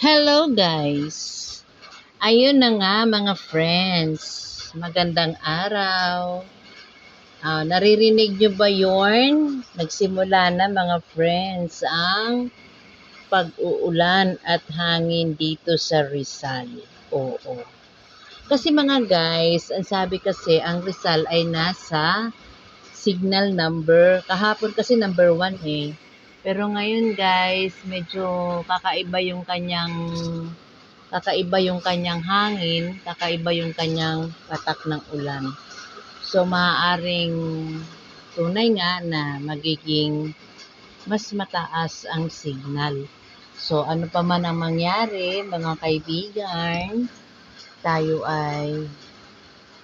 Hello guys! Ayun na nga mga friends. Magandang araw. Naririnig nyo ba yun? Nagsimula na mga friends ang pag-uulan at hangin dito sa Rizal. Oo. Kasi mga guys, ang sabi kasi ang Rizal ay nasa signal number. Kahapon kasi number 1 eh. Pero ngayon guys, medyo kakaiba yung kanyang hangin, kakaiba yung kanyang patak ng ulan. So, maaaring tunay nga na magiging mas mataas ang signal. So, ano pa man ang mangyari, mga kaibigan, tayo ay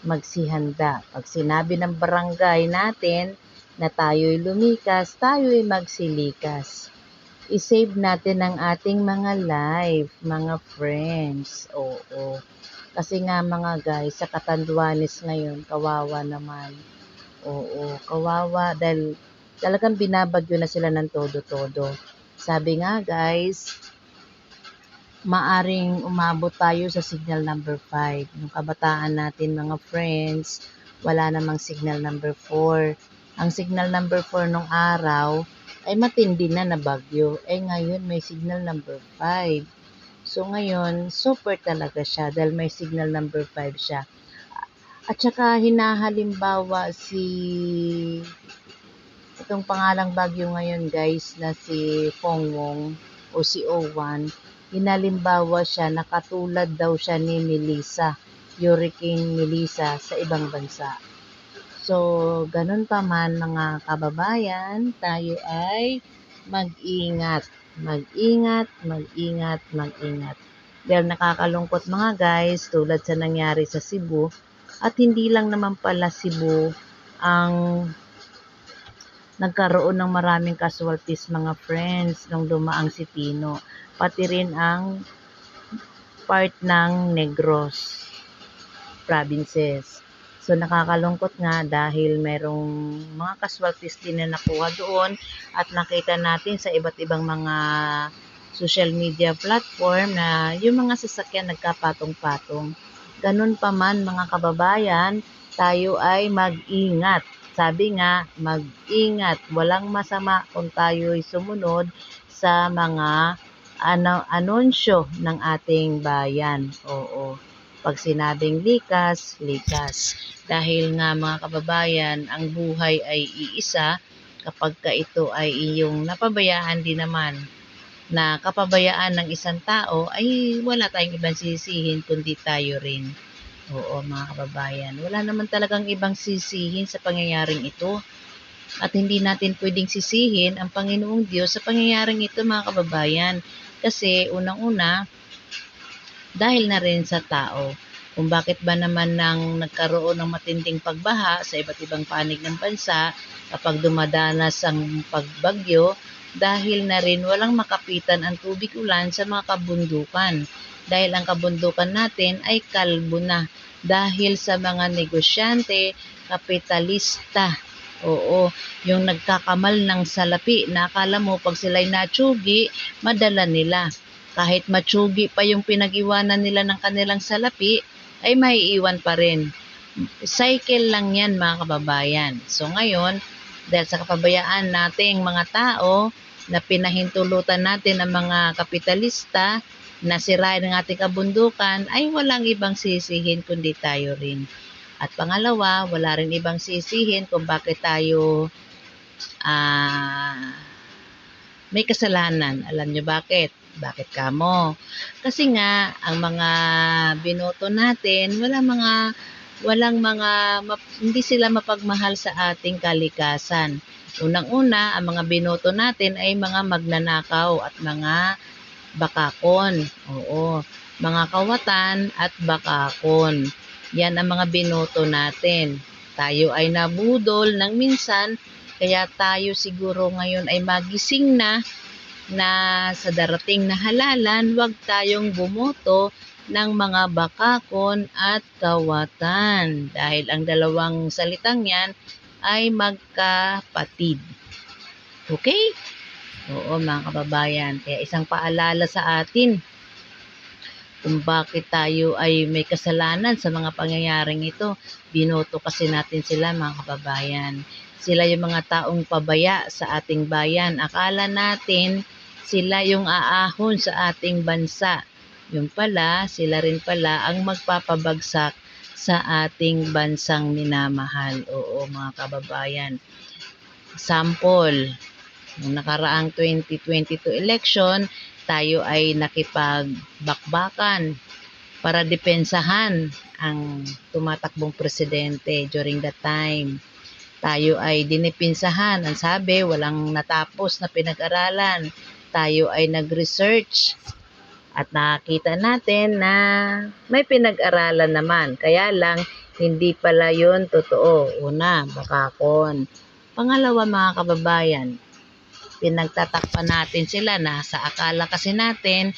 magsihanda. Pag sinabi ng barangay natin na tayo'y lumikas, tayo'y magsilikas. I-save natin ang ating mga life, mga friends. Oo. Kasi nga mga guys, sa Catanduanes ngayon, kawawa naman. Oo, kawawa dahil talagang binabagyo na sila ng todo-todo. Sabi nga guys, maaring umabot tayo sa signal number 5. Yung kabataan natin mga friends, wala namang signal number 4. Ang signal number 4 nung araw ay matindi na na bagyo. Ngayon may signal number 5. So ngayon, super talaga siya dahil may signal number 5 siya. At saka hinahalimbawa itong pangalang bagyo ngayon guys na si Pongwong o si Owan, hinalimbawa siya na katulad daw siya ni Melissa, Hurricane Melissa sa ibang bansa. So, ganun pa man mga kababayan, tayo ay mag-ingat. Mag-ingat, mag-ingat, mag-ingat. Dahil nakakalungkot mga guys, tulad sa nangyari sa Cebu, at hindi lang naman pala Cebu ang nagkaroon ng maraming casualties mga friends nung dumaang si Tino. Pati rin ang part ng Negros provinces. So nakakalungkot nga dahil merong mga casualties din na nakuha doon at nakita natin sa iba't ibang mga social media platform na yung mga sasakyan nagkapatong-patong. Ganun pa man mga kababayan, tayo ay mag-ingat. Sabi nga, mag-ingat. Walang masama kung tayo'y sumunod sa mga anunsyo ng ating bayan. Oo. Pag sinabing likas, likas. Dahil nga mga kababayan, ang buhay ay iisa kapag ka ito ay iyong napabayaan din naman na kapabayaan ng isang tao ay wala tayong ibang sisihin kundi tayo rin. Oo mga kababayan, wala naman talagang ibang sisihin sa pangyayaring ito. At hindi natin pwedeng sisihin ang Panginoong Diyos sa pangyayaring ito mga kababayan. Kasi unang-una, dahil na rin sa tao. Kung bakit ba naman nang nagkaroon ng matinding pagbaha sa iba't ibang panig ng bansa kapag dumadanas ang pagbagyo, dahil na rin walang makapitan ang tubig ulan sa mga kabundukan. Dahil ang kabundukan natin ay kalbo na dahil sa mga negosyante, kapitalista. Oo, yung nagkakamal ng salapi na akala mo pag sila'y natsugi, madala nila. Kahit matsugi pa yung pinag-iwanan nila ng kanilang salapi, ay maiiwan pa rin. Cycle lang yan mga kababayan. So ngayon, dahil sa kapabayaan nating mga tao, na pinahintulutan natin ng mga kapitalista, na sirain ang ating kabundukan, ay walang ibang sisihin kundi tayo rin. At pangalawa, wala rin ibang sisihin kung bakit tayo may kasalanan. Alam nyo bakit? Bakit kamo? Kasi nga, ang mga binoto natin, hindi sila mapagmahal sa ating kalikasan. Unang-una, ang mga binoto natin ay mga magnanakaw at mga bakakon. Oo, mga kawatan at bakakon. Yan ang mga binoto natin. Tayo ay nabudol ng minsan, kaya tayo siguro ngayon ay magising na sa darating na halalan, huwag tayong bumoto ng mga bakakon at kawatan. Dahil ang dalawang salitang yan ay magkapatid. Okay? Oo mga kababayan, kaya isang paalala sa atin kung bakit tayo ay may kasalanan sa mga pangyayaring ito. Binoto kasi natin sila, mga kababayan. Sila yung mga taong pabaya sa ating bayan. Akala natin sila yung aahon sa ating bansa. Yung pala, sila rin pala ang magpapabagsak sa ating bansang minamahal. Oo, mga kababayan. Sample, noong nakaraang 2022 election, tayo ay nakipagbakbakan para depensahan ang tumatakbong presidente during that time. Tayo ay dinipinsahan. Ang sabi, walang natapos na pinag-aralan. Tayo ay nag-research at nakita natin na may pinag-aralan naman. Kaya lang, hindi pala yun totoo. Una, bakakon. Pangalawa, mga kababayan, pinagtatakpan natin sila na sa akala kasi natin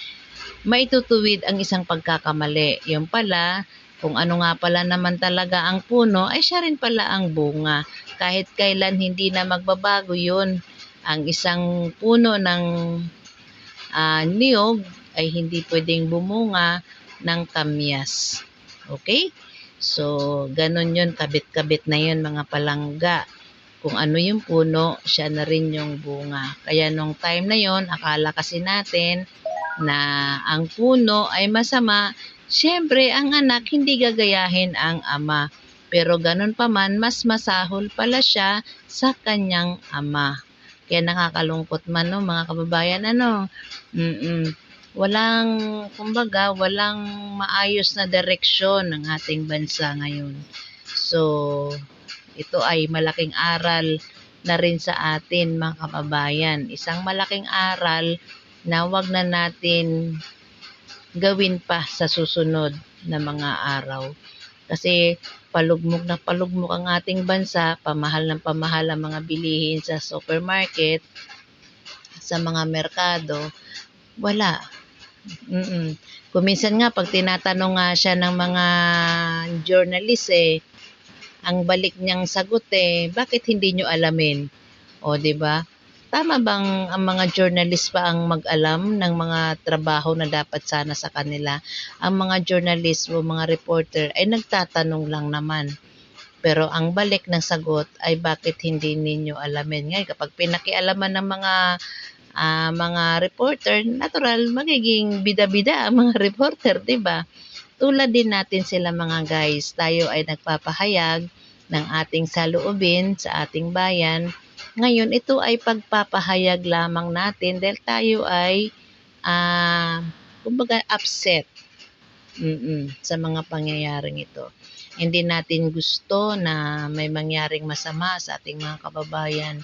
maitutuwid ang isang pagkakamali. Yung pala, kung ano nga pala naman talaga ang puno, ay siya rin pala ang bunga. Kahit kailan hindi na magbabago yun. Ang isang puno ng niyog ay hindi pwedeng bumunga ng kamyas. Okay? So, ganun yun, kabit-kabit na yun mga palangga. Kung ano yung puno, siya na rin yung bunga. Kaya nung time na yon, akala kasi natin na ang puno ay masama. Siyempre, ang anak hindi gagayahin ang ama. Pero ganun pa man, mas masahol pala siya sa kanyang ama. Kaya nakakalungkot man, no, mga kababayan, ano? Walang, kumbaga, walang maayos na direksyon ng ating bansa ngayon. So, ito ay malaking aral na rin sa atin, mga kababayan. Isang malaking aral na wag na natin gawin pa sa susunod na mga araw. Kasi palugmok na palugmok ang ating bansa, pamahal ng pamahal ang mga bilihin sa supermarket, sa mga merkado, wala. Kuminsan nga, pag tinatanong nga siya ng mga journalist, ang balik niyang sagot bakit hindi nyo alamin? O, di ba? Tama bang ang mga journalist pa ang mag-alam ng mga trabaho na dapat sana sa kanila? Ang mga journalist o mga reporter ay nagtatanong lang naman. Pero ang balik ng sagot ay bakit hindi ninyo alamin? Ngayon, kapag pinakialaman ng mga reporter, natural, magiging bida-bida ang mga reporter, di ba? Tulad din natin sila mga guys, tayo ay nagpapahayag ng ating saloobin sa ating bayan. Ngayon, ito ay pagpapahayag lamang natin dahil tayo ay kumbaga upset sa mga pangyayaring ito. Hindi natin gusto na may mangyaring masama sa ating mga kababayan.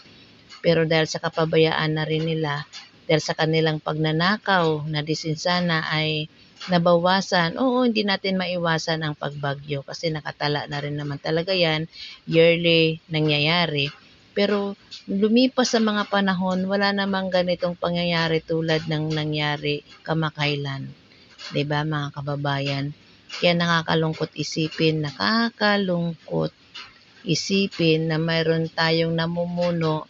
Pero dahil sa kapabayaan na rin nila, dahil sa kanilang pagnanakaw na disinsana ay nabawasan, oo, hindi natin maiwasan ang pagbagyo kasi nakatala na rin naman talaga yan, yearly nangyayari. Pero lumipas sa mga panahon, wala namang ganitong pangyayari tulad ng nangyari kamakailan. 'Di ba, mga kababayan? Kaya nakakalungkot isipin na mayroon tayong namumuno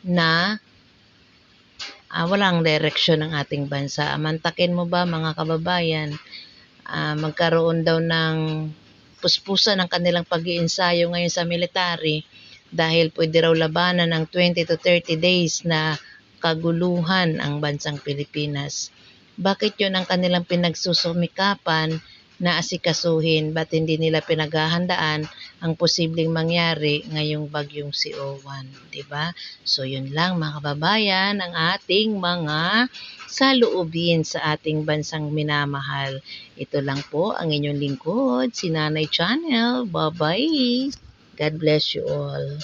na walang direksyon ng ating bansa. Mantakin mo ba, mga kababayan, magkaroon daw ng puspusan ng kanilang pag-iensayo ngayon sa military dahil pwede raw labanan ng 20 to 30 days na kaguluhan ang bansang Pilipinas. Bakit yun ang kanilang pinagsusumikapan na asikasuhin? Ba't hindi nila pinaghahandaan ang posibleng mangyari ngayong bagyong si Owan, di ba? So yun lang, mga kababayan, ang ating mga saloobin sa ating bansang minamahal. Ito lang po ang inyong lingkod, si Nanay Channel. Bye-bye. God bless you all.